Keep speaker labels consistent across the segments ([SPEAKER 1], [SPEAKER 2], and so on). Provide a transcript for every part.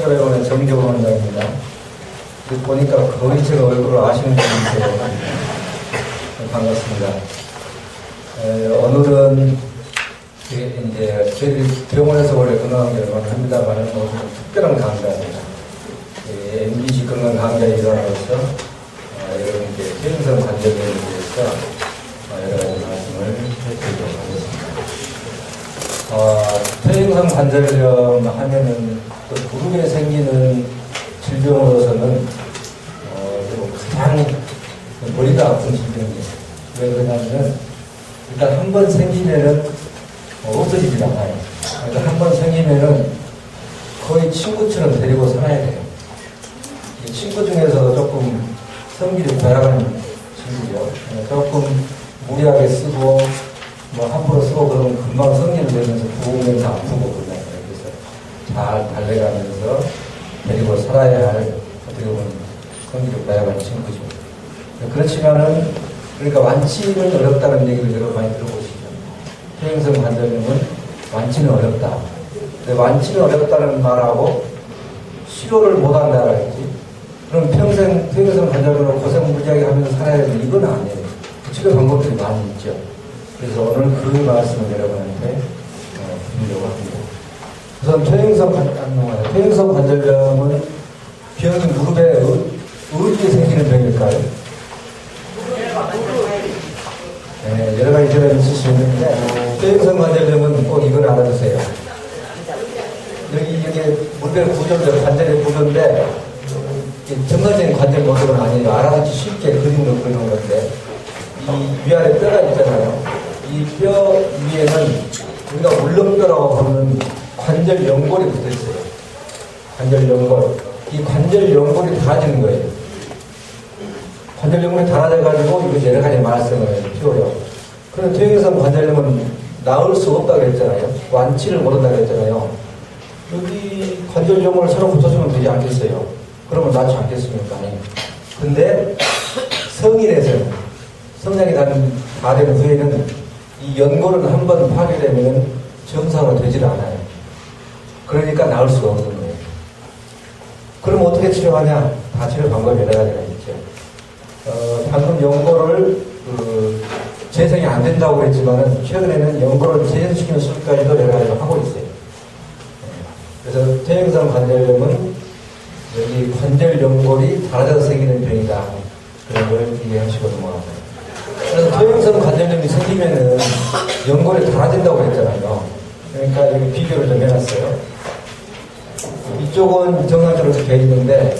[SPEAKER 1] 여러분의 정정원 원장입니다. 보니까 거의 제가 얼굴을 아시는 분이 있어요. 반갑습니다. 오늘은 이제 저희 병원에서 원래 건강 결과를 합니다만 오늘 특별한 강좌입니다. MBC 건강 강좌 일환으로서 여러분께 퇴행성 관절염에 대해서 여러 가지 말씀을 해드리도록 하겠습니다. 퇴행성 관절염 하면은 또 무릎에 생기는 질병으로서는 가장 머리가 아픈 질병이에요. 왜 그러냐면은 일단 한 번 생기면은 없어지지 않아요. 그러니까 한 번 생기면은 거의 친구처럼 데리고 살아야 돼요. 이 친구 중에서도 조금 성질이 벼락한 친구죠. 조금 무리하게 쓰고 뭐 함부로 쓰고 그러면 금방 성질을 내면서 부으면서 아프고 그러잖아요. 그래서 잘 달래가면서 데리고 살아야 할 어떻게 보면 성질이 벼락한 친구죠. 그렇지만은 그러니까 완치는 어렵다는 얘기를 여러분 많이 들어보시죠. 퇴행성 관절염은 완치는 어렵다. 근데 완치는 어렵다는 말하고 치료를 못한다 그랬지. 그럼 평생 퇴행성 관절염으로 고생 무지하게 하면서 살아야 되는 이건 아니에요. 치료 방법들이 많이 있죠. 그래서 오늘 그 말씀을 여러분한테 드리려고 합니다. 우선 퇴행성 관절염은 병이 무릎에 어디에 생기는 병일까요? 네, 여러 가지 질환이 있을 수 있는데 퇴행성 관절염은 꼭 이걸 알아두세요. 여기 무릎의 구조인데 관절의 구조인데 정상적인 관절 모습은 아니에요. 알아듣기 쉽게 그림으로 그리는 건데 이 위아래 뼈가 있잖아요. 이 뼈 위에는 우리가 울렁뼈라고 부르는 관절 연골이 붙어 있어요. 관절 연골. 이 관절 연골이 닳아지는 거예요. 관절 연골이 닳아져가지고 이거 여러 가지 말씀을 피워요. 그런데 퇴행성 관절염은 나을 수 없다고 그랬잖아요. 완치를 못한다고 그랬잖아요. 여기 관절 연골을 새로 붙여주면 되지 않겠어요? 그러면 낫지 않겠습니까? 근데 성인에서는 성장이 다 된 후에는 이 연골은 한번 파괴되면 정상으로 되질 않아요. 그러니까 나을 수가 없는 거예요. 그럼 어떻게 치료하냐? 다 치료 방법이 여러 가지가 있죠. 방금 연골을 재생이 안 된다고 그랬지만은 최근에는 연골을 재생시키는 수술까지도 여러 가지로 하고 있어요. 그래서 퇴행성 관절염은 여기 관절 연골이 닳아져서 생기는 병이다. 그런 걸 이해하시고 넘어가세요. 그래서 퇴행성 관절염이 생기면은 연골이 닳아진다고 그랬잖아요. 그러니까 여기 비교를 좀 해놨어요. 이쪽은 정상적으로 되어 있는데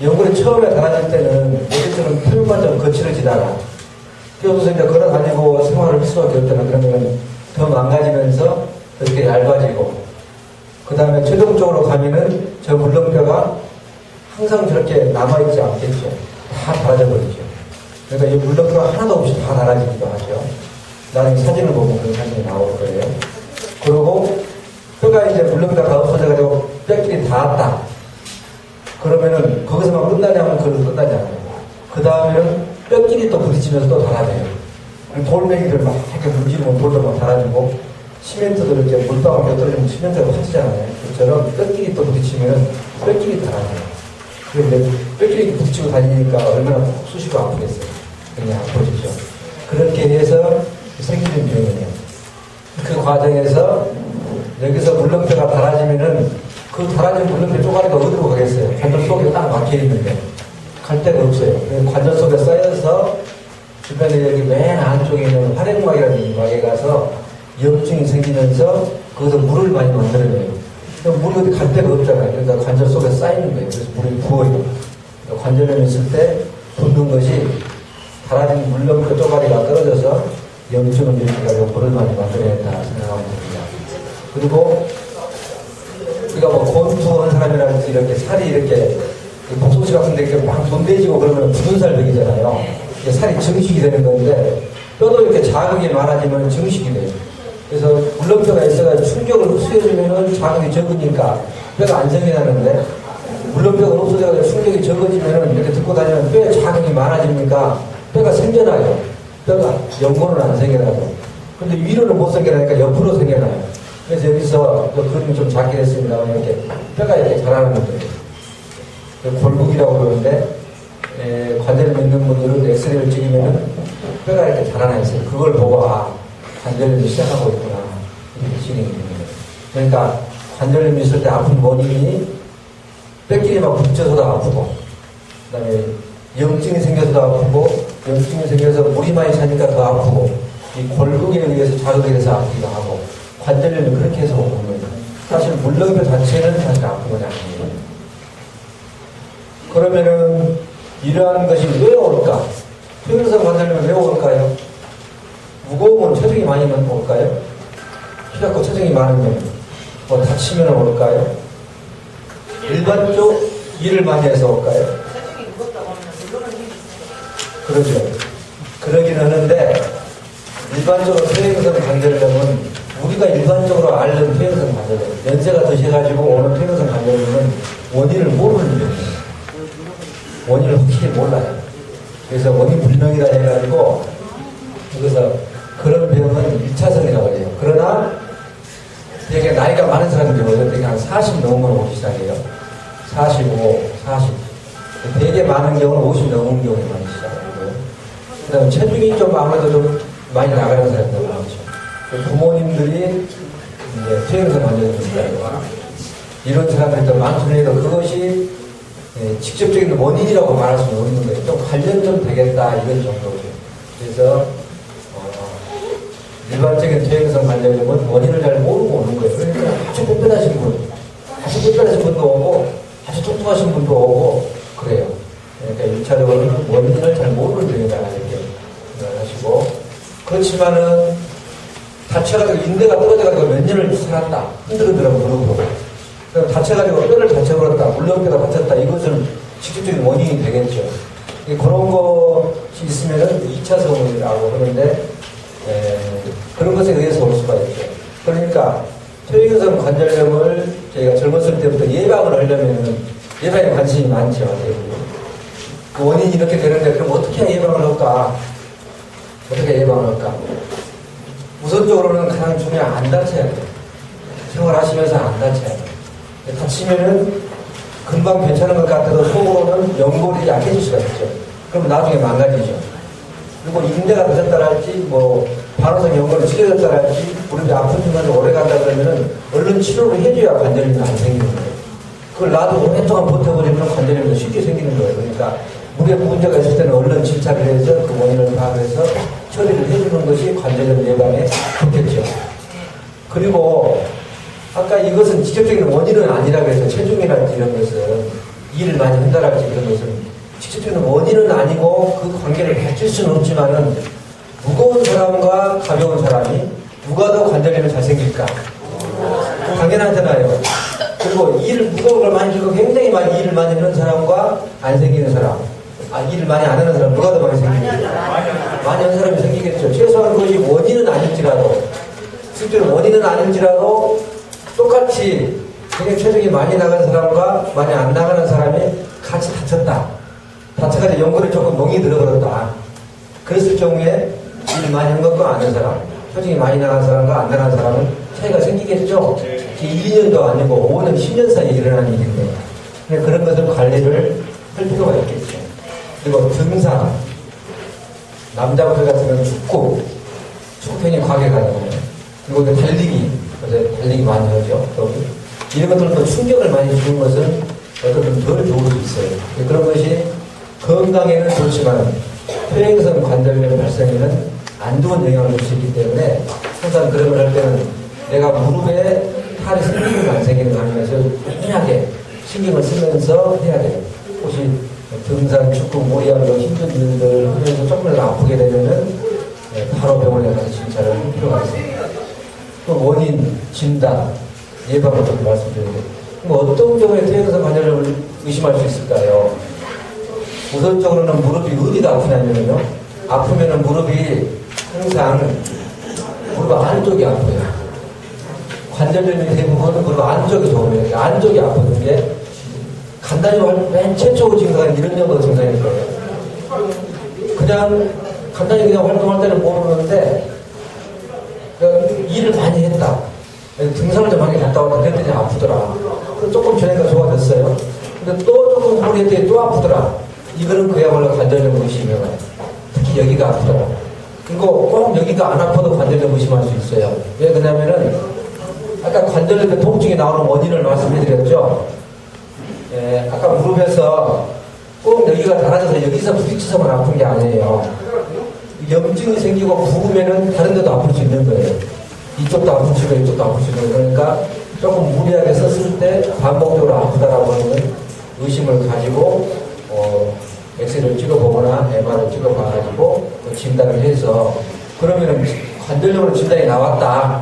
[SPEAKER 1] 연골이 처음에 닳아질 때는 머리처럼 표면만 좀 거칠어지다가 뼈도 이제 걸어다니고 생활을 할 수밖에 없잖아. 그러면 더 망가지면서 이렇게 얇아지고 그 다음에 최종적으로 가면은 저 물렁뼈가 항상 저렇게 남아있지 않겠죠. 다 닳아져 버리죠. 그러니까 이 물렁뼈가 하나도 없이 다 닳아지기도 하죠. 나중에 사진을 보면 그런 사진이 나올 거예요. 그리고 뼈가 이제 물렁뼈가 없어져가지고 뼈끼리 닿았다. 그러면은 거기서만 끝나냐면 그걸로 끝나지 않아요. 그 다음에는 뼈끼리 또 부딪히면서 또 닳아져요. 돌멩이들 막 이렇게 문지르면 돌도 막 닳아지고 시멘트도 이렇게 물방울 몇 떨어지면 시멘트가 퍼지잖아요. 그처럼 뼈끼리 또 부딪히면 뼈끼리 닳아져요. 그런데 뼈끼리 부딪히고 다니니까 얼마나 쑤시고 아프겠어요. 그냥 아프시죠. 그렇게 해서 생기는 병이에요. 그 과정에서 여기서 물렁뼈가 닳아지면은 그 닳아진 물렁뼈 쪼가리가 어디로 가겠어요? 관절 속에 딱 막혀있는데 갈 데가 없어요. 관절 속에 쌓여서 주변에 여기 맨 안쪽에 있는 활액막이라는 막에 가서 염증이 생기면서 거기서 물을 많이 만들어내요. 물이 어디 갈 데가 없잖아요. 그러니까 관절 속에 쌓이는 거예요. 그래서 물이 부어요. 관절염이 있을 때 붓는 것이 닳아진 물렁뼈 쪼가리가 떨어져서 염증을 일으켜가지고 물을 많이 만들어낸다 생각하면 됩니다. 그리고 우리가 뭐 곤투한 사람이라든지 이렇게 살이 이렇게 복숭아씨 같은 데 이렇게 막 돈대지고 그러면 부분살병이잖아요. 이게 살이 증식이 되는 건데 뼈도 이렇게 자극이 많아지면 증식이 돼요. 그래서 물렁뼈가 있어가 충격을 흡수해주면은 자극이 적으니까 뼈가 안정이 나는데 물렁뼈가 없어져서 충격이 적어지면은 이렇게 듣고 다니면 뼈에 자극이 많아지니까 뼈가 생겨나요. 뼈가 연골은 안 생겨나고. 근데 위로는 못 생겨나니까 옆으로 생겨나요. 그래서 여기서 밑에서 그 그림이 좀 작게 됐습니다만 이렇게 뼈가 이렇게 자라는 분들, 골국이라고 그러는데 관절염 있는 분들은 엑스레이를 찍으면은 뼈가 이렇게 자라나 있어요. 그걸 보고 관절염이 시작하고 있구나 이렇게 진행이 됩니다. 그러니까 관절염이 있을 때 아픈 원인이 뼈끼리 막 붙여서도 아프고, 그 다음에 염증이 생겨서도 아프고, 염증이 생겨서 물이 많이 차니까 더 아프고, 이 골국에 의해서 자극이 돼서 아프기도 하고, 관절염이 그렇게 해서 오는 거예요. 사실 물렁뼈 자체는 사실 아픈 건 아니에요. 그러면은 이러한 것이 왜 올까? 퇴행성 관절염은 왜 올까요? 무거우면 체중이 많으면 올까요? 키가 크고 체중이 많으면 뭐 다치면 올까요? 일반적 일을 많이 해서 올까요?
[SPEAKER 2] 체중이 무겁다고 하면 물러가는 힘이 있어요.
[SPEAKER 1] 그러죠. 그러긴 하는데 일반적으로 퇴행성 관절염은 우리가 일반적으로 앓는 퇴행성 관절염, 연세가 드셔가지고 오는 퇴행성 관절염은 원인을 모르는 병이에요. 원인을 확실히 몰라요. 그래서 원인 불명이라 해가지고 그래서 그런 병은 1차성이라고 해요. 그러나 되게 나이가 많은 사람들이 오죠. 되게 한 40 넘으면 오기 시작해요. 45, 40. 되게 많은 경우는 50 넘은 경우에 많이 시작하고요. 그 다음에 체중이 좀 아무래도 좀 많이 나가는 사람들 많죠. 부모님들이 이제 퇴행성 관절염이 있다고 이런 사람들이 더 많더라도 그것이 직접적인 원인이라고 말할 수는 없는 거예요. 좀 관련 좀 되겠다 이런 정도죠. 그래서 일반적인 퇴행성 관절염은 원인을 잘 모르고 오는 거예요. 그러니까 아주 뼈뼈하신 분, 아주 뼈뼈하신 분도 오고 아주 뚱뚱하신 분도 오고 그래요. 그러니까 1차적으로는 원인을 잘 모르는 병이다 이렇게 생각하시고, 그렇지만은 다쳐가지고 인대가 떨어져가지고 몇 년을 살았다 흔들흔들어 무릎으로 다쳐가지고 뼈를 다쳐버렸다, 물렁뼈가 다쳤다, 이것은 직접적인 원인이 되겠죠. 그런 것이 있으면은 2차성이라고 하는데, 그런 것에 의해서 올 수가 있죠. 그러니까, 퇴행성 관절염을 저희가 젊었을 때부터 예방을 하려면은, 예방에 관심이 많죠. 그 원인이 이렇게 되는데, 그럼 어떻게 예방을 할까? 어떻게 예방을 할까? 우선적으로는 가장 중요한 안 다쳐야 돼요. 생활하시면서 안 다쳐야 돼요. 다치면은 금방 괜찮은 것 같아도 속으로는 연골이 약해질 수가 있죠. 그럼 나중에 망가지죠. 그리고 인대가 다쳤다랄지, 뭐, 반응성 연골이 찢어졌다랄지, 무릎이 아픈 순간이 오래 간다 그러면은 얼른 치료를 해줘야 관절염이 안 생기는 거예요. 그걸 놔두고 오랫동안 버텨버리면 관절염이 쉽게 생기는 거예요. 그러니까 무리에 문제가 있을 때는 얼른 진찰을 해서 그 원인을 파악해서 처리를 해주는 것이 관절염 예방에 좋겠죠. 그리고 아까 이것은 직접적인 원인은 아니라고 해서 체중이랄지 이런 것은 일을 많이 한다랄지 이런 것은 직접적인 원인은 아니고 그 관계를 밝힐 수는 없지만은 무거운 사람과 가벼운 사람이 누가 더 관절염이 잘 생길까? 당연하잖아요. 그리고 무거운 걸 많이 들고 굉장히 많이 일을 많이 하는 사람과 안 생기는 사람, 일을 많이 안 하는 사람 누가 더 많이 생기겠죠? 많이 하는 사람이 생기겠죠. 최소한 그것이 원인은 아닐지라도, 실제로 원인은 아닐지라도 똑같이 굉장히 체중이 많이 나간 사람과 많이 안 나가는 사람이 같이 다쳤다. 다쳐가지고 연골이 조금 멍이 들어버렸다. 그랬을 경우에 일을 많이 한 것과 안 한 사람, 체중이 많이 나간 사람과 안 나간 사람은 차이가 생기겠죠. 1, 2년도 아니고 5년, 10년 사이에 일어난 일인데 그런 것을 관리를 할 필요가 있겠죠. 그리고 등산, 남자분들 같은 경우는 축구 팬이 과하게 가는 거예요. 그리고 달리기, 달리기 많이 하죠. 이런 것들도 충격을 많이 주는 것은 어떤 덜 좋을 수 있어요. 그런 것이 건강에는 좋지만 퇴행성 관절염 발생에는 안 좋은 영향을 줄 수 있기 때문에 항상 그런 걸 할 때는 내가 무릎에 탈이 생기는 안 생기는 하면서 꾸준하게 신경을 쓰면서 해야 돼요. 혹시 등산, 축구, 모의하는 힘든 일들 하면서 조금이라도 아프게 되면은 바로 병원에 가서 진찰을 할 필요가 있습니다. 그 원인, 진단, 예방을 좀 말씀드리는데 어떤 경우에 퇴행성 관절염을 의심할 수 있을까요? 우선적으로는 무릎이 어디가 아프냐면요. 아프면은 무릎이 항상 무릎 안쪽이 아파요. 관절염이 대부분 무릎 안쪽이 좋으면 안쪽이 아프는 게 간단히 말하면 맨 최초 증상은 이런 정도 증상일 거예요. 그냥 간단히 그냥 활동할 때는 모르는데 일을 많이 했다. 등산을 좀 많이 갔다 왔다 그랬더니 아프더라. 그래서 조금 전에가 좋아졌어요. 근데 또 조금 허리 했더니 또 아프더라. 이거는 그야말로 관절염 의심이에요. 특히 여기가 아프더라. 그리고 꼭 여기가 안 아파도 관절염 의심할 수 있어요. 왜 그러냐면은 아까 관절염의 통증이 나오는 원인을 말씀해드렸죠. 예, 아까 무릎에서 꼭 여기가 달아져서 여기서 부딪혀서만 아픈 게 아니에요. 염증이 생기고 부으면은 다른 데도 아플 수 있는 거예요. 이쪽도 아플 수 있고 이쪽도 아플 수 있는 거예요. 그러니까 조금 무리하게 썼을 때 반복적으로 아프다라고 하는 의심을 가지고 엑스레이를 찍어보거나 MR을 찍어봐가지고 진단을 해서 그러면은 관절염으로 진단이 나왔다.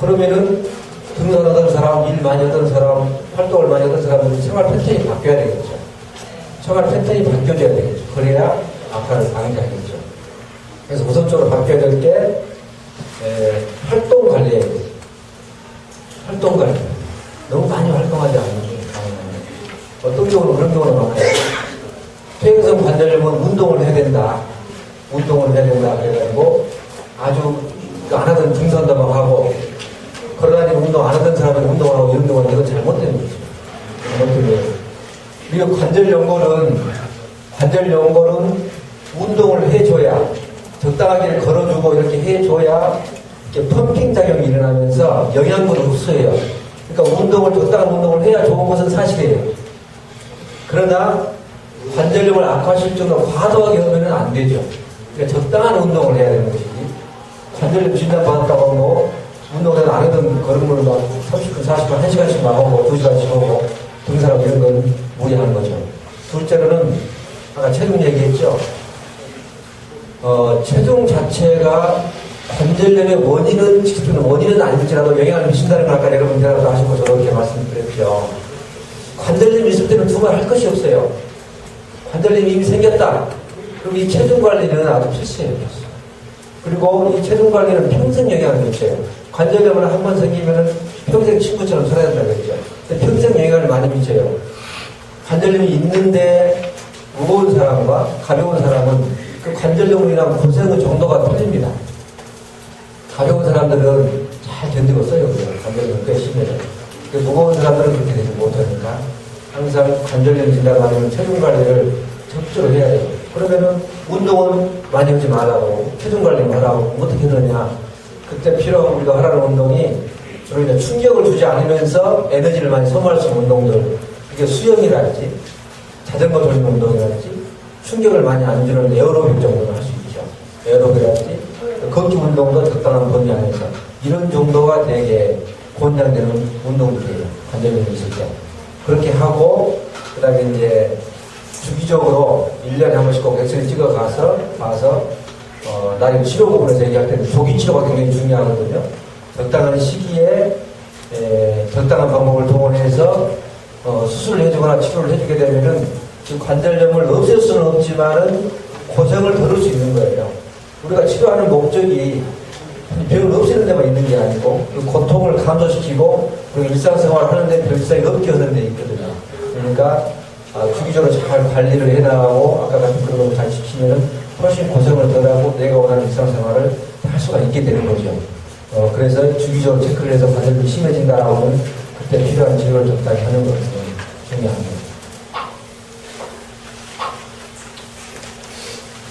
[SPEAKER 1] 그러면은 등산하던 사람, 일 많이 하던 사람, 활동을 많이 하던 사람은 생활 패턴이 바뀌어야 되겠죠. 생활 패턴이 바뀌어져야 되겠죠. 그래야 악화를 방지하겠죠. 그래서 우선적으로 바뀌어야 될 게 활동 관리예요. 활동 관리. 너무 많이 활동하지 않는 게 어떤 경우는 그런 경우는 많아요. 퇴행성 관절염은 운동을 해야 된다. 운동을 해야 된다. 그래가지고 아주 안 하던 등산도 막 하고 걸어다니는 운동 안 하던 사람은 운동을 하고 이런 경우는 이건 잘못된 거죠. 잘못된 거예요. 그리고 관절연골은 운동을 해줘야 적당하게 걸어주고 이렇게 해줘야 이렇게 펌핑 작용이 일어나면서 영양분을 흡수해요. 그러니까 적당한 운동을 해야 좋은 것은 사실이에요. 그러나 관절염을 악화시킬 정도로 과도하게 하면 안 되죠. 그러니까 적당한 운동을 해야 되는 것이지. 관절염 진단받았다고 뭐 운동을 안 하던 걸음을 막 30분, 40분, 1시간씩 막 하고 2시간씩 하고 등산하고 이런 건 무리하는 거죠. 둘째로는 아까 체중 얘기했죠. 체중 자체가 관절염의 원인은 아닐지라도 영향을 미친다는 걸 아까 여러분들하고 하시고 저도 이렇게 말씀드렸죠. 관절염이 있을 때는 두말 할 것이 없어요. 관절염이 이미 생겼다. 그럼 이 체중 관리는 아주 필수예요. 그리고 이 체중 관리는 평생 영향을 미쳐요. 관절염을 한 번 생기면 평생 친구처럼 살아야 된다고 했죠. 근데 평생 영향을 많이 미쳐요. 관절염이 있는데 무거운 사람과 가벼운 사람은 그 관절염으로 인한 고생의 정도가 틀립니다. 가벼운 사람들은 잘 견디고 써요. 관절염 꽤 심해요. 무거운 사람들은 그렇게 되지 못하니까 항상 관절염 진단하면 체중 관리를 적절히 해야 돼요. 그러면은 운동은 많이 하지 말라고 체중 관리만 하라고 어떻게 그러냐. 그때 필요한 우리가 하라는 운동이 주로 이제 충격을 주지 않으면서 에너지를 많이 소모할 수 있는 운동들. 그게 수영이랄지 자전거 돌리는 운동이랄지 충격을 많이 안 주는 에어로빅 정도는 할 수 있죠. 에어로빅이랄지 걷기 운동도 적당한 범위 안에서 이런 정도가 되게 권장되는 운동들이에요. 관절염이 있을 때. 그렇게 하고 그 다음에 이제 주기적으로 1년에 한 번씩 꼭 엑스레이 찍어가서 봐서 나이 치료 부분에서 얘기할 때는 조기 치료가 굉장히 중요하거든요. 적당한 시기에 적당한 방법을 동원해서 수술을 해주거나 치료를 해주게 되면은 그 관절염을 없앨 수는 없지만은 고생을 덜을 수 있는 거예요. 우리가 치료하는 목적이 병을 없애는 데만 있는 게 아니고 그 고통을 감소시키고 그리고 일상생활을 하는데 별상이 없게 하는 데 있거든요. 그러니까 주기적으로 잘 관리를 해나가고 아까 같은 그런 걸 잘 지키면은 훨씬 고생을 덜하고 내가 원하는 일상생활을 할 수가 있게 되는 거죠. 그래서 주기적으로 체크를 해서 관절염이 심해진다라고 하면 그때 필요한 치료를 적당히 하는 것이 중요합니다.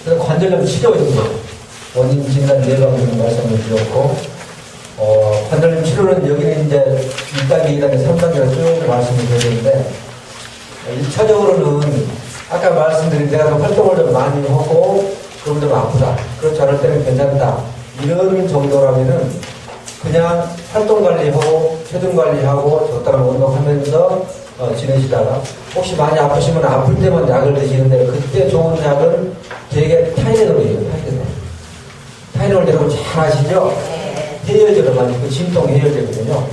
[SPEAKER 1] 그래서 관절염 치료입니다. 원인 진단 예방주는 말씀을 드렸고, 관절염 치료는 여기는 이제 1단계, 2단계, 3단계로 쭉 말씀을 드렸는데, 1차적으로는 아까 말씀드린 내가 활동을 좀 많이 하고, 그럼 좀 아프다. 그렇지 않을 때는 괜찮다. 이런 정도라면은 그냥 활동 관리하고, 체중 관리하고, 적당한 운동하면서 지내시다가, 혹시 많이 아프시면 아플 때만 약을 드시는데, 그때 좋은 약은 되게 타이레놀이에요, 타이레놀. 타이레놀 여러분 잘 아시죠? 해열제로 많이 그 진통 해열제거든요.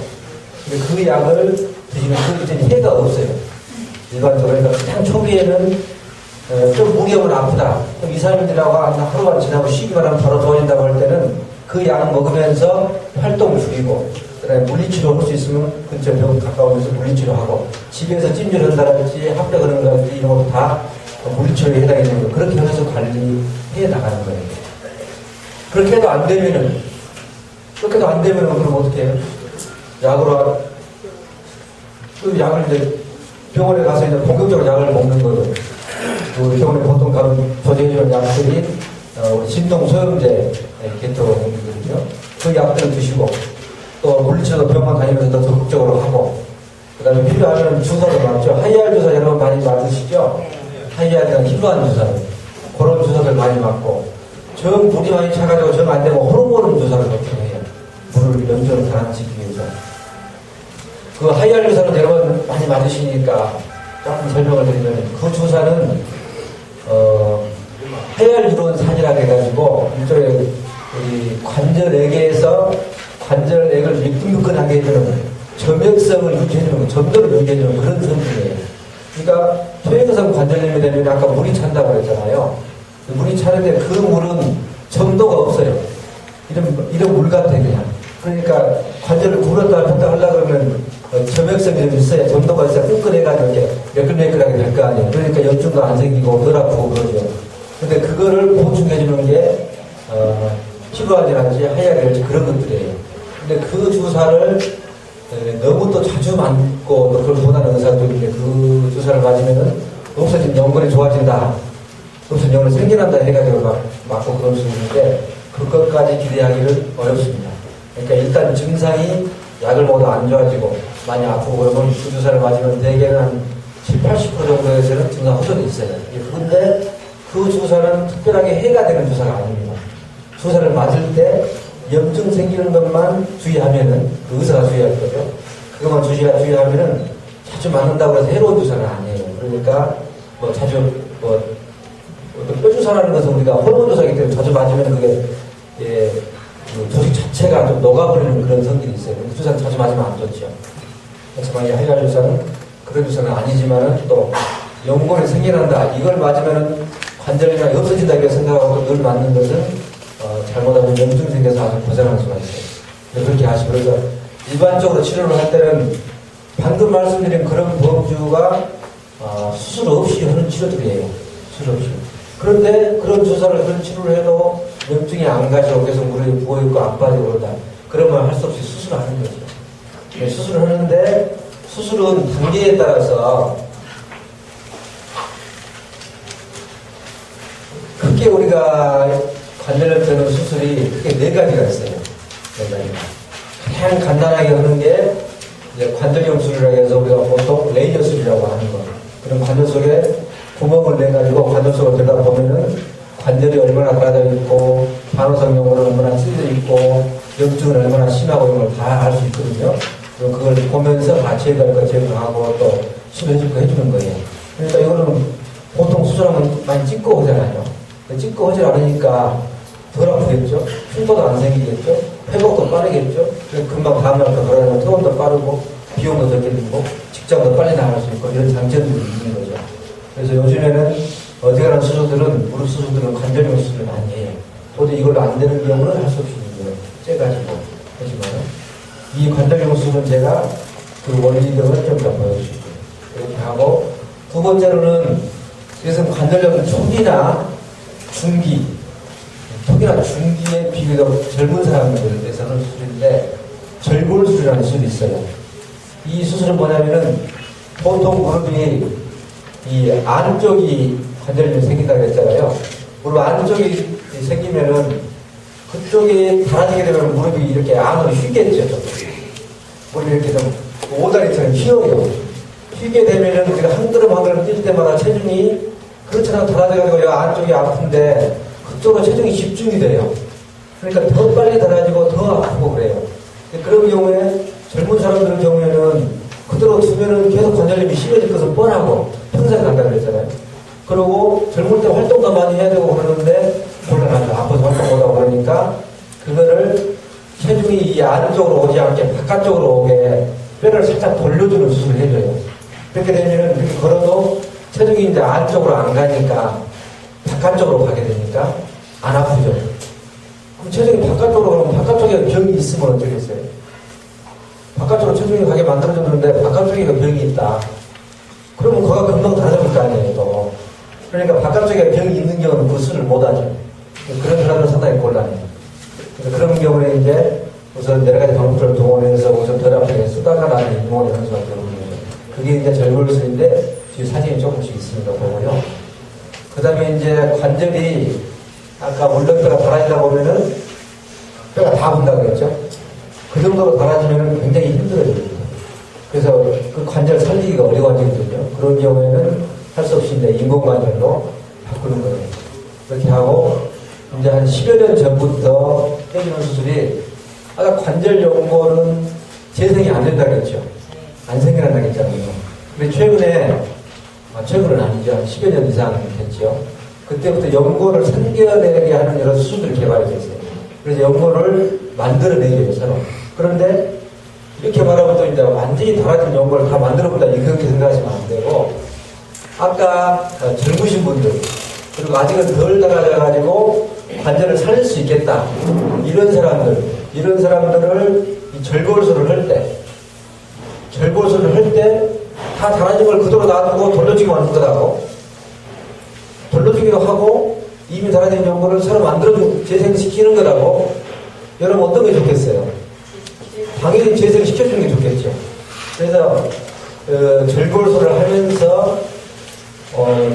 [SPEAKER 1] 근데 그 약을 드시면 그 이제 해가 없어요. 일반적으로. 그러니까 가장 초기에는 좀 무리하면 아프다. 그럼 2, 3일 지나고 하루가 지나고 쉬기만 하면 바로 좋아진다고 할 때는 그 약 먹으면서 활동 줄이고, 그 다음에 물리치료 할 수 있으면 근처 병 가까운 데서 물리치료하고, 집에서 찜질한다든지 합병하는다든지 이런 것도 다 물리치료에 해당이 되는 거예요. 그렇게 해서 관리해 나가는 거예요. 그렇게 해도 안 되면은 그럼 어떻게 해요? 약으로, 그 약을 이제 병원에 가서 이제 본격적으로 약을 먹는 거죠. 그 병원에 보통 가면 조제해주는 약들이, 우리 진통소염제 계통이거든요. 그 약들을 드시고, 또 물리치료도 병원 다니면서 더 적극적으로 하고, 그 다음에 필요하면 주사도 맞죠. 하이알 주사 여러분 많이 맞으시죠? 하이알이랑 힐러한 주사. 그런 주사들 많이 맞고, 정 물이 많이 차가지고 정 안 되면 호르몬 주사를 보통 해요. 물을 염증을 가라앉히기 위해서. 그 하이알 주사를 여러분 많이 맞으시니까 조금 설명을 드리면, 그 주사는, 하이알 유론산이라고 해가지고, 일종의 우리 관절액에서 관절액을 미끈미끈하게 해주는 점액성을 유지해주는, 점도를 유지해주는 그런 성분이에요. 그러니까 퇴행성 관절염이 되면 아까 물이 찬다고 그랬잖아요. 물이 차는데 그 물은 점도가 없어요. 이런 물 같아요, 그냥. 그러니까 관절을 구부렸다 폈다 하려고 그러면 점액성이 좀 있어야, 점도가 있어야 끈끈해가지고 이렇게 매끌매끌하게 될 거 아니에요. 그러니까 염증도 안 생기고 덜 아프고 그러죠. 근데 그거를 보충해주는 게, 피부암이라든지 하이알이라든지 그런 것들이에요. 근데 그 주사를 너무 또 자주 맞고 또 그걸 원하는 의사도 있는데, 그 주사를 맞으면은 없어진 연골이 좋아진다, 없어진 연골이 생겨난다 해가지고 맞고 그럴 수 있는데, 그것까지 기대하기를 어렵습니다. 그러니까 일단 증상이 약을 먹어도 안 좋아지고 많이 아프고 그러면 그 주사를 맞으면 대개는 한 70~80% 정도에서는 증상 호전이 있어요. 그런데 그 주사는 특별하게 해가 되는 주사가 아닙니다. 주사를 맞을 때 염증 생기는 것만 주의하면은, 그 의사가 주의할 거죠. 그것만 주의하면은 자주 맞는다고 해서 해로운 주사는 아니에요. 그러니까 뭐 자주 어떤 뼈주사라는 것은 우리가 호르몬 주사이기 때문에 자주 맞으면 그게 그 조직 자체가 좀 녹아버리는 그런 성질이 있어요. 그 주사는 자주 맞으면 안 좋죠. 하지만 이 하이알 주사는 그런 주사는 아니지만은 또 연골이 생겨난다, 이걸 맞으면은 관절이나 없어진다 이렇게 생각하고 늘 맞는 것은 잘못하면 염증 생겨서 아주 고생할 수가 있어요. 그렇게 하시고, 그래서 일반적으로 치료를 할 때는 방금 말씀드린 그런 범주가 수술 없이 하는 치료들이에요. 수술 없이. 그런데 그런 주사를, 그런 치료를 해도 염증이 안 가시고 계속 물이 부어있고 안 빠지고 그러다, 그러면 할 수 없이 수술하는 거죠. 네, 수술을 하는데, 수술은 단계에 따라서 크게 우리가 관절염 되는 수술이 크게 4가지가 있어요. 4가지. 가장 간단하게 하는 게 이제 관절염 수술이라고 해서 우리가 보통 레이저 수술이라고 하는 거. 그럼 관절 속에 구멍을 내가지고 관절 속을 들여다보면은 관절이 얼마나 갈라져 있고, 반응성용으로 얼마나 찢어져 있고, 염증은 얼마나 심하고 이런 걸 다 알 수 있거든요. 그럼 그걸 보면서 제거할 거 제거하고 또 치료해줄 거 해주는 거예요. 그러니까 이거는 보통 수술하면 많이 찍고 하잖아요. 찍고 하지 않으니까 덜 아프겠죠? 흉터도 안 생기겠죠? 회복도 빠르겠죠? 금방 다음날 또 돌아다니면 퇴원도 빠르고, 비용도 덜 들고, 직장도 빨리 나갈 수 있고, 이런 장점들이 있는 거죠. 그래서 요즘에는 어지간한 수술들은, 무릎 수술들은 관절염 수술을 많이 해요. 도저히 이걸로 안 되는 경우는 할 수 없이 있는 거예요. 째가지고. 하지만, 이 관절염 수술은 제가 그 원리 등을 좀 더 보여주시고요. 이렇게 하고, 두 번째로는, 그래서 관절염 초기나 중기, 특히나 중기에 비교적 젊은 사람들에서는 수술인데, 절골수술이라는 수술이 있어요. 이 수술은 뭐냐면은, 보통 무릎이 이 안쪽이 관절염이 생긴다고 했잖아요. 무릎 안쪽이 생기면은, 그쪽이 달아지게 되면 무릎이 이렇게 안으로 휘겠죠. 무릎이 이렇게 좀 오다리처럼 휘어요. 휘게 되면은 우리가 한 걸음 한 걸음 뛸 때마다 체중이 그렇잖아요. 달아져가지고 여기 안쪽이 아픈데 그쪽으로 체중이 집중이 돼요. 그러니까 더 빨리 달아지고 더 아프고 그래요. 그런 경우에 젊은 사람들 경우에는 그대로 두면은 계속 관절염이 심해질 것은 뻔하고 평생 간다고 그랬잖아요. 그리고 젊을 때 활동도 많이 해야 되고 그러는데 곤란하죠. 아파서 활동 못하고 그러니까 그거를 체중이 이 안쪽으로 오지 않게 바깥쪽으로 오게 뼈를 살짝 돌려주는 수술을 해줘요. 그렇게 되면은 이렇게 걸어도 체중이 이제 안쪽으로 안 가니까 바깥쪽으로 가게 되니까 안 아프죠. 그럼 체중이 바깥쪽으로 가면 바깥쪽에 병이 있으면 어쩌겠어요? 바깥쪽으로 체중이 가게 만들어줬는데 바깥쪽에 병이 있다. 그러면 거가 금방 달아질 거 아니에요, 또. 그러니까 바깥쪽에 병이 있는 경우는 그 수술을 못 하죠. 그런 사람은 상당히 곤란해요. 그래서 그런 경우에 이제 우선 여러 가지 방법들을 동원해서 우선 덜 아프게 그게 이제 절골술인데 뒤에 사진이 조금씩 있습니다. 보고요. 그 다음에 이제 관절이 아까 물렁뼈가 달아지다 보면은 뼈가 다 분다고 그랬죠. 그 정도로 달아지면 굉장히 힘들어집니다. 그래서 그 관절 살리기가 어려워지거든요. 그런 경우에는 할 수 없이 이제 인공관절로 바꾸는 거예요. 그렇게 하고 이제 한 10여 년 전부터 해주는 수술이 아까 관절 연골은 재생이 안 된다고 했죠. 안 생겨난다고 했잖아요. 근데 최근은 아니죠. 한 10여 년 이상 됐죠. 그때부터 연골을 생겨내게 하는 여러 수술들이 개발이 됐어요. 그래서 연골을 만들어내게 서로. 그런데 이렇게 말하면 또 이제 완전히 달아진 연골을 다 만들어본다 이렇게 생각하시면 안 되고, 아까 젊으신 분들 그리고 아직은 덜 달아져가지고 관절을 살릴 수 있겠다 이런 사람들을 이 절골술을 할 때 다 달아진 걸 그대로 놔두고 돌려주기만 하는 거라고, 돌려주기도 하고 이미 달아진 연골을 새로 만들어주고 재생시키는 거라고. 여러분 어떤 게 좋겠어요? 당연히 재생시켜주는 게 좋겠죠. 그래서 절골술을 하면서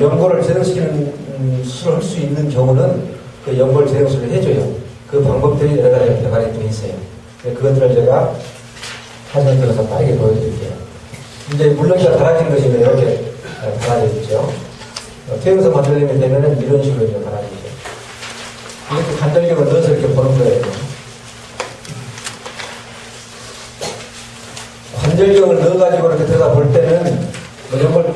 [SPEAKER 1] 연골을 재생시키는 수술을 할 수 있는 경우는 그 연골 재생술을 해줘요. 그 방법들이 여러 가지 개발이 되어 있어요. 그것들을 제가 사진을 들어서 빠르게 보여드릴게요. 이제 물렁이가 달아진 것이 이렇게 달아져 있죠. 퇴행성 관절염이 되면은 이런 식으로 이제 달아지죠. 이렇게 관절염을 넣어서 이렇게 보는 거예요. 관절염을 넣어가지고 이렇게 들어가 볼 때는 연골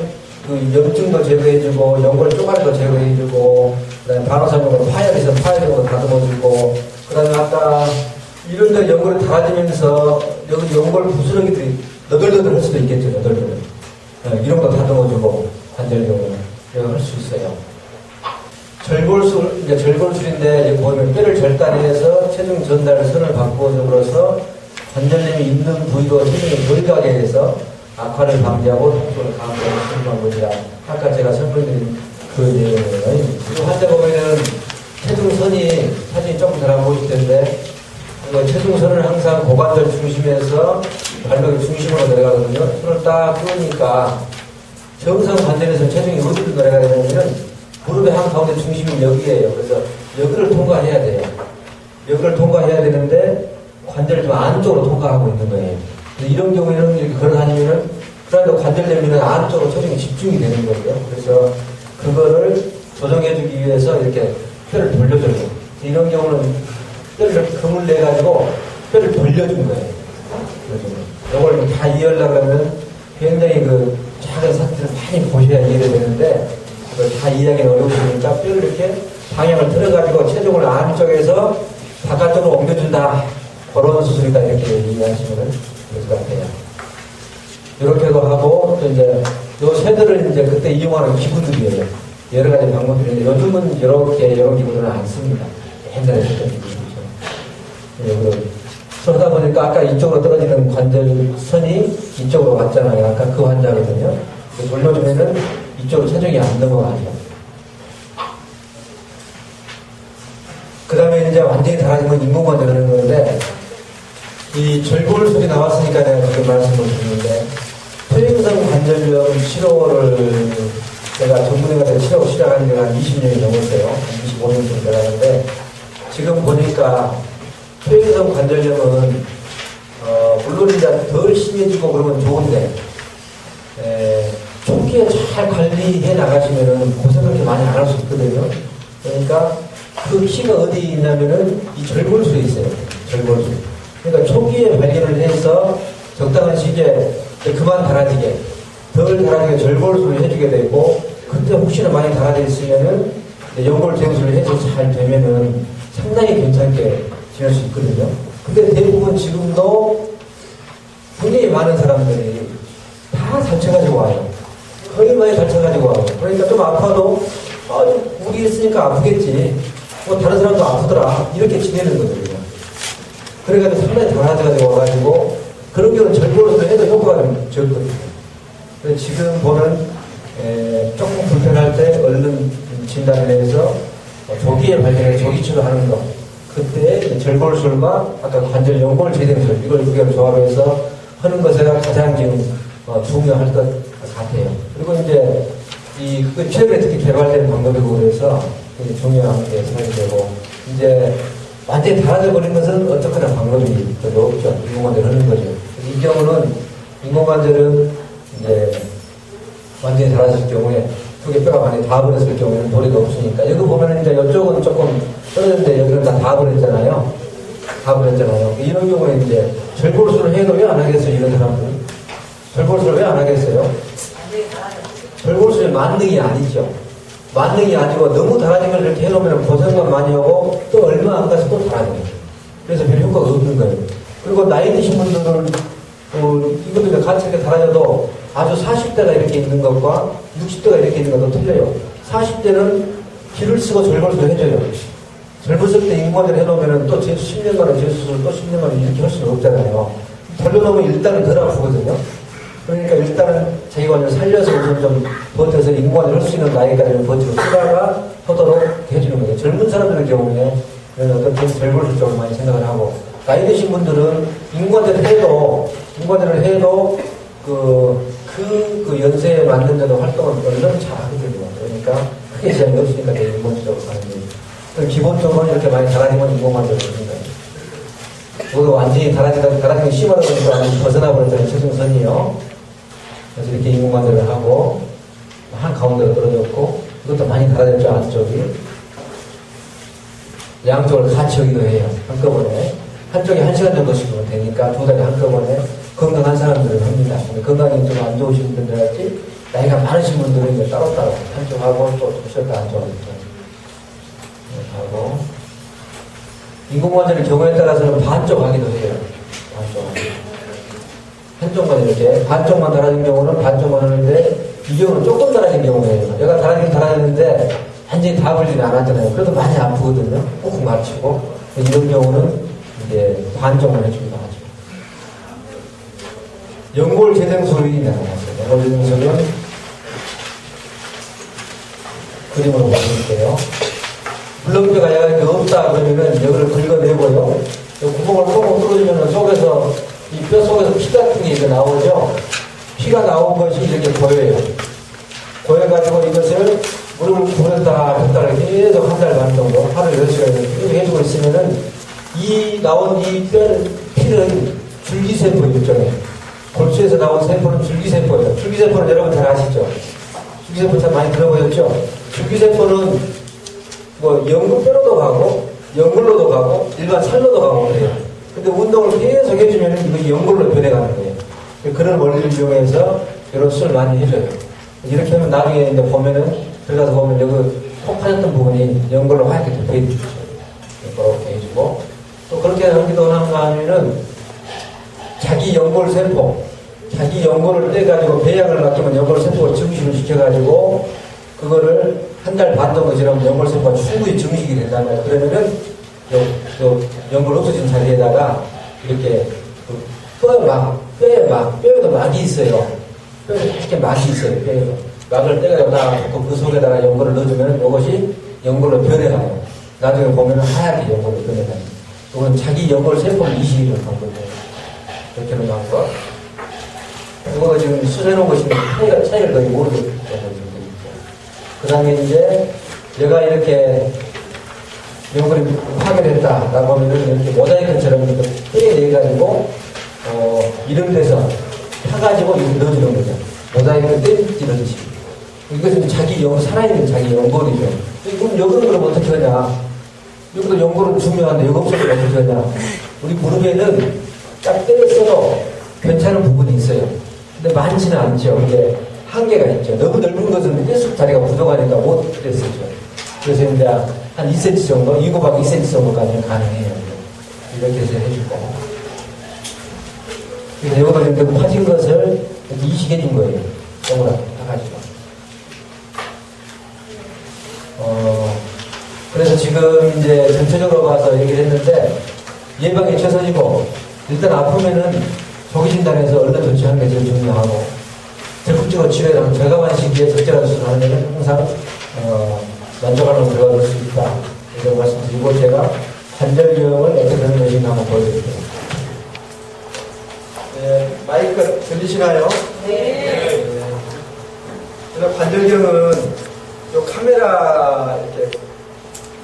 [SPEAKER 1] 그 염증도 제거해주고 연골 쪼가리도 제거해주고, 그다음에 반화선용으로 파열해서 파열용으로 다듬어주고, 그다음에 아까 이런 데 연골이 달아지면서 여기 연골 부스러기들이 너덜너덜 할 수도 있겠죠. 너덜너덜. 이런 거 다듬어주고 관절용으로 할 수 있어요. 절골술, 이제 절골술인데 이제 보면 뼈를 절단해서 체중 전달 선을 바꾸어줌으로써 관절염이 있는 부위로 체중이 덜 가게 해서 악화를 방지하고 통증을 감소하는 수술 방법이라 아까 제가 설명드린 그 내용이에요. 이 환자 보면은 체중선이 사진이 조금 잘 안 보실 텐데, 체중선을 항상 고관절 중심에서 발목의 중심으로 내려가거든요. 손을 딱 끄니까 정상 관절에서 체중이 어디로 내려가야 되냐면 무릎의 한가운데 중심이 여기에요. 그래서 여기를 통과해야 돼요. 여기를 통과해야 되는데 관절을 좀 안쪽으로 통과하고 있는 거예요. 이런 경우에는 이렇게 걸어다니면은 그래도 관절염이는 안쪽으로 체중이 집중이 되는 거예요. 그래서 그거를 조정해주기 위해서 이렇게 뼈를 돌려줘요. 이런 경우는 뼈를 금을 내가지고 뼈를 돌려준 거예요. 이걸 다 이해하려고 하면 굉장히 그 작은 사진을 많이 보셔야 이해가 되는데, 그걸 다 이해하기는 어려우시니까 뼈를 이렇게 방향을 틀어가지고 체중을 안쪽에서 바깥쪽으로 옮겨준다. 그런 수술이다. 이렇게 이해하시면 될 것 같아요. 이렇게도 하고, 또 이제 요 쇠들을 이제 그때 이용하는 기구들이에요. 여러 가지 방법들인데 요즘은 이런 기구들은 안 씁니다. 옛날에 썼던 기구들이죠. 그러다 보니까 아까 이쪽으로 떨어지는 관절선이 이쪽으로 왔잖아요. 아까 그 환자거든요. 돌려주면은 이쪽으로 체중이 안 넘어가죠. 그 다음에 이제 완전히 달아지면 인공관절을 하는 건데, 이 절골술이 나왔으니까 내가 그렇게 말씀을 드리는데, 퇴행성 관절염 치료를 제가 전문의가 돼서 치료를 시작한 지가 한 20년이 넘었어요. 25년 정도 돼가는데, 지금 보니까 퇴행성 관절염은 물론 이제 덜 심해지고 그러면 좋은데, 초기에 잘 관리해 나가시면은 고생 그렇게 많이 안 할 수 있거든요. 그러니까 그 키가 어디 있냐면은 이 절골술에 있어요. 절골술. 그러니까 초기에 발견을 해서 적당한 시기에 그만 달아지게, 덜 달아지게 절골술을 해주게 되고, 그때 혹시나 많이 달아져 있으면은 연골 재생술을 해서 잘 되면은 상당히 괜찮게 지낼 수 있거든요. 근데 대부분 지금도 굉장히 많은 사람들이 다 다쳐가지고 와요. 거의 많이 다쳐가지고 와요. 그러니까 좀 아파도 우리 있으니까 아프겠지. 뭐 다른 사람도 아프더라. 이렇게 지내는 거거든요. 그래가지고 상당히 달아져가지고 와가지고 그런 경우는 절골술을 해도 효과가 좀 적거든요. 그래서 지금 보는 조금 불편할 때 얼른 진단을 해서 조기에 발견해서 조기 치료하는 거. 그때 절골술과 아까 관절 연골 재생술 이걸 두 개를 조합해서 하는 것에 가장 지금 중요할 것 같아요. 그리고 이제 그 최근에 특히 개발된 방법이고 그래서 되게 중요한 게 생각이 되고 이제 완전히 달아져 버린 것은 어떻거나 방법이 별로 없죠. 인공관절 하는 거죠. 이 경우는 인공관절은 이제 완전히 달아졌을 경우에 속에 뼈가 많이 닿아버렸을 경우에는 도리가 없으니까 여기 보면은 이제 이쪽은 조금 떨어졌는데 여기는 다 닿아버렸잖아요. 닿아버렸잖아요. 이런 경우에 이제 절골술을 해도 왜 안 하겠어요? 이런 사람들은 절골술을 왜 안 하겠어요?
[SPEAKER 2] 완전히 달아졌어요.
[SPEAKER 1] 절골술이 만능이 아니죠. 만능이 아니고 너무 달아지면 이렇게 해놓으면 고생만 많이 하고 또 얼마 안 가서 또 달아져요. 그래서 별 효과가 없는 거예요. 그리고 나이 드신 분들은 이것도 이제 같이 이렇게 달아져도 아주 40대가 이렇게 있는 것과 60대가 이렇게 있는 것도 틀려요. 40대는 기를 쓰고 절골술을 해줘요. 젊었을 때 인공관절 해놓으면 또 10년간의 재수술 또 10년간에 이렇게 할 수는 없잖아요. 돌려놓으면 일단은 덜 아프거든요. 그러니까 일단은 자기 관절 살려서 우선 좀 버텨서 인공관절 할 수 있는 나이까지 버티고 쓰다가 하도록 해주는 거예요. 젊은 사람들의 경우에 어떤 절골술 쪽을 많이 생각을 하고 나이 드신 분들은 인공관절을 해도 그 연세에 맞는 데도 활동을 얼마나 잘 하거든요. 그러니까 크게 지장이 없으니까 되게 인공관절적으로 가는 거예요. 기본적으로 이렇게 많이 달아지면 인공관절을 합니다. 모두 완전히 달아지기 심하다 보니까 완전히 벗어나버렸잖아요. 최종선이요. 그래서 이렇게 인공관절을 하고 한 가운데로 떨어졌고 이것도 많이 달아졌죠. 안쪽이. 양쪽을 같이 하기도 해요. 한꺼번에. 한쪽에 1시간 정도씩 하면 되니까 두 달에 한꺼번에 건강한 사람들은 합니다. 건강이 좀 안 좋으신 분들할지 나이가 많으신 분들은 이제 따로따로 한쪽 하고 또 쉬었다 한쪽 하고 인공관절의 경우에 따라서는 반쪽 하기도 해요. 반쪽 하기도. 한쪽만 이렇게 반쪽만 달아진 경우는 반쪽만 하는데 이 경우는 조금 달아진 경우예요. 얘가 달아졌는데 완전히 다 불지는 않았잖아요. 그래도 많이 아프거든요. 꾹꾹 맞추고 이런 경우는 이제 반쪽만 해주기도 하죠. 연골 재생술이 나타났어요. 연골 재생술은 그림으로 보여드릴게요. 물렁뼈가 약간 없다 그러면은 여기를 긁어내고요. 구멍을 콩콩 뚫어주면 속에서 이 뼈 속에서 피 같은 게 이제 나오죠. 피가 나온 것이 이렇게 보여요. 보여가지고 이것을 무릎을 굽었다 폈다 계속 한 달 반 정도 하루 10시간 이렇게 해주고 있으면은 이 나온 이 피는 줄기세포 일종의 골수에서 나온 세포는 줄기세포예요. 줄기세포는 여러분 잘 아시죠? 줄기세포 참 많이 들어보셨죠? 줄기세포는 뭐 연골뼈로도 가고 연골로도 가고 일반 살로도 가고 그래요. 근데 운동을 계속 해주면 이거 연골로 변해가는 거예요. 그런 원리를 이용해서 이런 수를 많이 해줘요. 이렇게 하면 나중에 이제 보면은 들어가서 보면 여기 콕 파졌던 부분이 연골로 하얗게 보여주죠. 이렇게 해주고 또 그렇게 하기도 하면은 자기 연골세포, 자기 연골을 떼가지고 배양을 맡기면 연골세포가 증식을 시켜가지고 그거를 한 달 반 정도 지나면 연골세포가 충분히 증식이 된단 말이에요. 그러면은 연골 없어진 자리에다가 이렇게 뼈에도 막이 있어요. 뼈에 이렇게 막이 있어요. 뼈에도. 막을 떼가지고 그 속에다가 연골을 넣어주면 이것이 연골로 변해가요. 나중에 보면은 하얗게 연골로 변해가요. 이건 자기 연골세포를 이식해주는 방법이에요. 이렇게 하는 방법. 이거는 지금 수세놓은 것이 차이를 거의 모르겠기 때문에. 그 다음에 이제 내가 이렇게 연골이 파괴됐다라고 하면은 이렇게 모자이크처럼 이렇게 떼내가지고 이런 데서 타가지고 이렇게 넣어주는 거죠. 모자이크 떼지듯이. 이것은 자기 살아있는 자기 연골이죠. 그럼 여기는 그럼 어떻게 하냐? 여기도 연골은 중요한데 여기 없으면 어떻게 하냐? 우리 무릎에는 딱 때렸어도 괜찮은 부분이 있어요. 근데 많지는 않죠. 이게 한계가 있죠. 너무 넓은 것은 뺄수 자리가 부족하니까 못 뺐었죠. 그래서 이제 한 2cm 정도, 2곱하기 2cm 정도까지는 가능해요. 이렇게 해서 해주고. 그래서 이것도 지금 너무 파진 것을 이렇게 이식해 준 거예요. 동그랗게 타가지고. 그래서 지금 이제 전체적으로 봐서 얘기를 했는데 예방이 최선이고 일단 아프면은 조기진단에서 얼른 조치하는 게 제일 중요하고 적극적으로 치료해서 절감한 시기에 적절한 수술을 하면 항상 만족하는 결과를 수 있다. 이런 말씀드리고 제가 관절 유형을 어떻게 하는 것인가 한번 보여드릴게요. 네. 마이크 들리시나요?
[SPEAKER 2] 네.
[SPEAKER 1] 그래서 관절경은 요 카메라 이렇게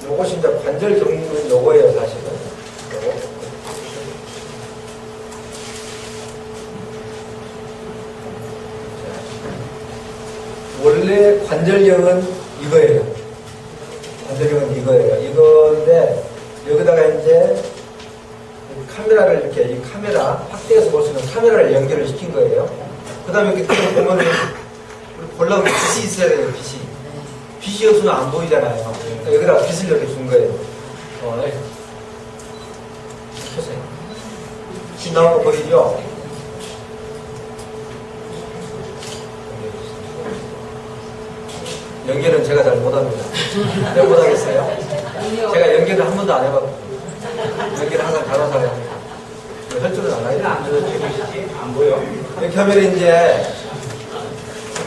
[SPEAKER 1] 요것이 이제 관절 경은 요거예요 사실은. 요거. 원래 관절경은 이거예요. 관절경은 이거예요. 이건데 여기다가 이제 카메라를 이렇게 이 카메라 확대해서 볼 수 있는 카메라를 연결을 시킨 거예요. 그 다음에 이렇게 보면은 보려면 빛이 있어야 돼요. 빛이 없으면 안 보이잖아요. 그러니까 여기다가 빛을 이렇게 준 거예요. 네. 켜세요. 빛 나오는 거 보이죠? 연결은 제가 잘 못합니다. 왜 못하겠어요? 제가 연결을 한 번도 안 해봤거든요. 연결을 항상 간호사가 합니다. 할 줄은 알아요? 안 보여. 이렇게 하면 이제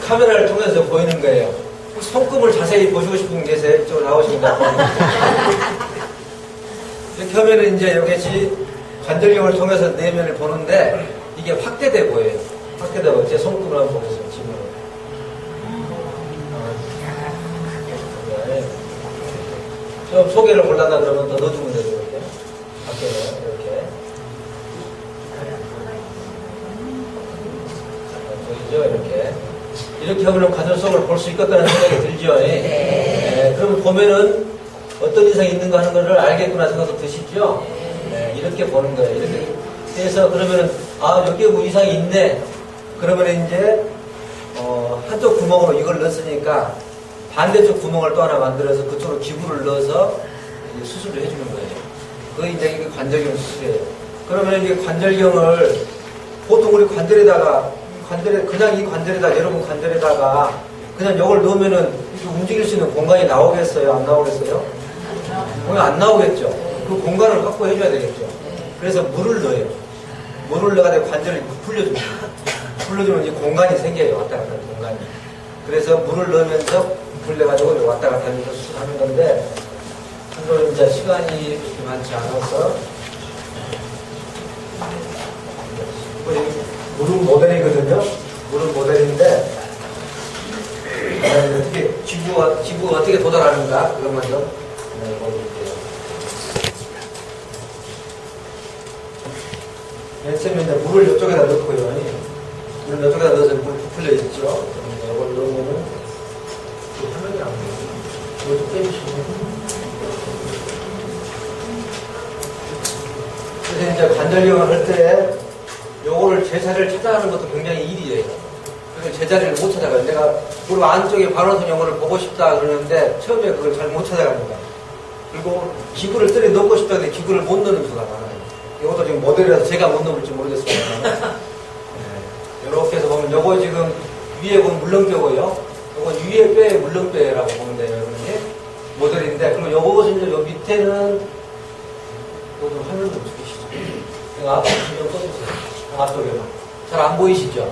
[SPEAKER 1] 카메라를 통해서 보이는 거예요. 손금을 자세히 보시고 싶은 분 계세요? 이쪽으로 나오시면 이렇게 하면 이제 여기서 관절경을 통해서 내면을 보는데 이게 확대돼 보여요. 확대되고 제 손금을 한번 보겠어요. 지금. 좀 소개를 몰랐다 그러면 더 넣어주면 되죠. 이렇게. 밖에는 이렇게. 보이죠? 이렇게. 이렇게 하면 관절 속을 볼 수 있겠다는 생각이 들죠? 네. 그러면 보면은 어떤 이상이 있는가 하는 것을 알겠구나 생각도 드시죠? 네. 이렇게 보는 거예요. 이렇게 해서 그러면은, 아, 여기에 뭐 이상이 있네. 그러면 이제, 한쪽 구멍으로 이걸 넣었으니까 반대쪽 구멍을 또 하나 만들어서 그쪽으로 기구를 넣어서 수술을 해주는 거예요. 그게 이제 이게 관절경 수술이에요. 그러면 이게 관절경을 보통 우리 관절에다가 그냥 이 관절에다가 여러분 관절에다가 그냥 이걸 넣으면은 움직일 수 있는 공간이 나오겠어요? 안 나오겠어요? 공간 안 나오겠죠. 그 공간을 확보해 줘야 되겠죠. 그래서 물을 넣어요. 물을 넣어가지고 관절을 풀려줍니다. 풀려주면 이제 공간이 생겨요. 왔다 갔다 하는 공간이. 그래서 물을 넣으면서 풀려가지고 왔다 갔다 하면서 수술하는 건데 그걸 이제 시간이 그렇게 많지 않아서 물은 모델이거든요. 물은 모델인데 어떻게 지구가 어떻게 도달하는가 그런 건 좀 보여드릴게요. 맨 처음에 이제 물을 이쪽에다 넣고요. 물을 이쪽에다 넣어서 물 부풀려 있죠. 이걸 넣으면은 화면이 안 보여요. 이걸 좀 빼주시면. 그래서 이제 관절경을 할 때 요거를 제자리를 찾아가는 것도 굉장히 일이에요. 그래서 제자리를 못 찾아가요. 내가 무릎 안쪽에 반원선 영혼을 보고 싶다 그러는데 처음에 그걸 잘 못 찾아갑니다. 그리고 기구를 뜨려 넣고 싶다 근데 기구를 못 넣는 수가 많아요. 이것도 지금 모델이라서 제가 못 넣을지 모르겠습니다. 네. 이렇게 해서 보면 요거 지금 위에 보면 물렁뼈고요. 요거 위에 뼈에 물렁뼈라고 보면 돼요. 여러분이 모델인데 그러면 요것은 이제 요 밑에는 요거 화면을 좀 주시죠. 이거 앞에 좀 써주세요. 앞쪽에만. 잘 안 보이시죠?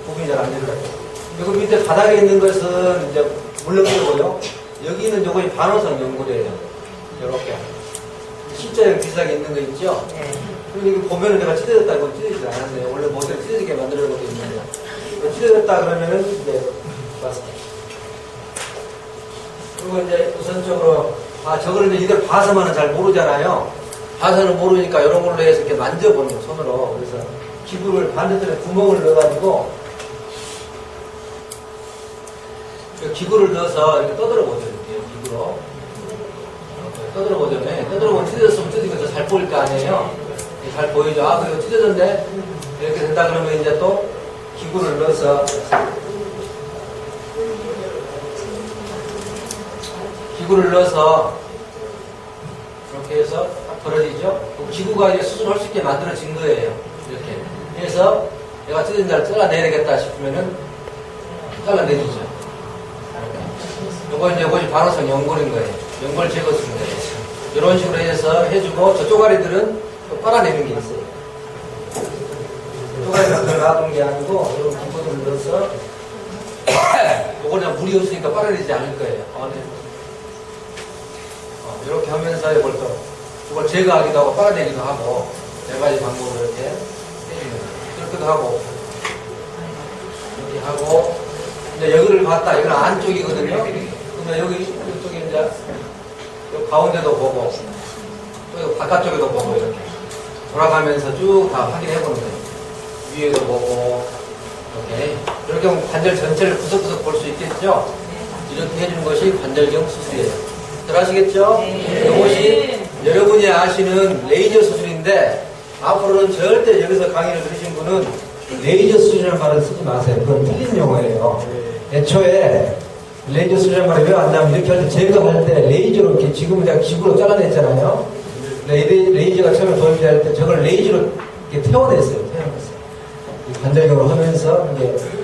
[SPEAKER 1] 부분이 잘 안 들어가요. 여기 밑에 바닥에 있는 것은 이제 물렁뼈고요. 여기는 요거이 반호선 연골이에요. 요렇게. 십자형 비슷하게 있는 거 있죠? 네. 그리고 이거 보면은 내가 찢어졌다, 이건 찢어지지 않았네요. 원래 모델 찢어지게 만들어놓은 것도 있는데. 찢어졌다 그러면은 이제, 맞습니다. 그리고 이제 우선적으로, 저걸 이제 이들 봐서만은 잘 모르잖아요. 봐서는 모르니까 이런 걸로 해서 이렇게 만져보는 거, 손으로. 그래서 기구를 반대편에 구멍을 넣어가지고, 기구를 넣어서 이렇게 떠들어보죠. 이렇게 기구로. 떠들어보죠. 떠들어보면 찢어졌으면 찢어진 거 잘 보일 거 아니에요? 잘 보이죠? 그리고 찢어졌네? 이렇게 된다 그러면 이제 또 기구를 넣어서 이렇게 해서 딱 벌어지죠? 기구가 이제 수술할 수 있게 만들어진 거예요. 이렇게. 그래서 내가 찢어진 데를 잘라내야겠다 싶으면은 잘라내주죠. 이것이 반호선 연골인 거예요. 연골 제거 쓰는 거예요. 이런 식으로 해서 해주고, 저 쪼가리들은 또 빨아내는 게 있어요. 쪼가리가 놔둔 게 아니고, 이런 기포들을 넣어서, 요거는 물이 없으니까 빨아내지 않을 거예요. 이렇게 하면서 이걸 제거하기도 하고, 빨아내기도 하고, 네 가지 방법으로 이렇게 해주는 거예요. 이렇게도 하고 이렇게 하고 이제 여기를 봤다. 여기는 안쪽이거든요. 그러면 여기 이쪽에 이제 요 가운데도 보고 또 바깥쪽에도 보고 이렇게 돌아가면서 쭉 다 확인해 보는 거예요. 위에도 보고 이렇게 하면 관절 전체를 구석구석 볼 수 있겠죠? 이렇게 해주는 것이 관절경 수술이에요. 잘 아시겠죠? 이것이 여러분이 아시는 레이저 수술인데 앞으로는 절대 여기서 강의를 들으신 분은 레이저 수술이라는 말을 쓰지 마세요. 그건 틀린 용어예요. 애초에 레이저 수술이라는 말이 왜 왔냐면 이렇게 할 때 제거할 때 레이저로 이렇게 지금은 내가 기구로 잘라냈잖아요. 레이저가 처음에 도입될 때 저걸 레이저로 이렇게 태워냈어요. 관절경을 하면서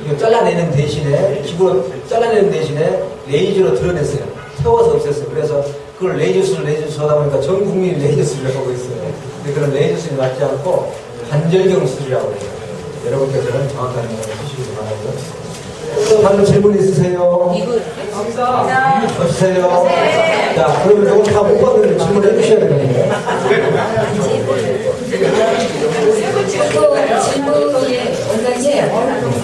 [SPEAKER 1] 이거 잘라내는 대신에 기구로 잘라내는 대신에 레이저로 드러냈어요. 태워서 없앴어요. 그래서 그걸 레이저 수술 하다 보니까 전 국민이 레이저 수술을 하고 있어요. 근데 그런 레이저 수술이 맞지 않고 관절경 수술이라고 해요. 여러분께서는 정확한 걸 해주시기 바라고요. 다른 질문 있으세요? 없으세요? 자, 그러면 이거 다 못 받는 질문 해주셔야 되거든요.
[SPEAKER 3] 질문에 원장님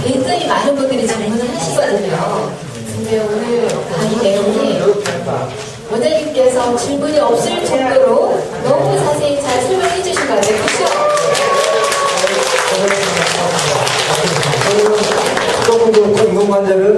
[SPEAKER 3] 굉장히 많은 분들이 질문을 하시거든요. 근데 오늘 강의 내용이 원장님께서 질문이 없을 정도로 너무 자세히 잘 설명해 주신 것 같아요. 그렇죠?
[SPEAKER 1] 조금 더 인공 관절은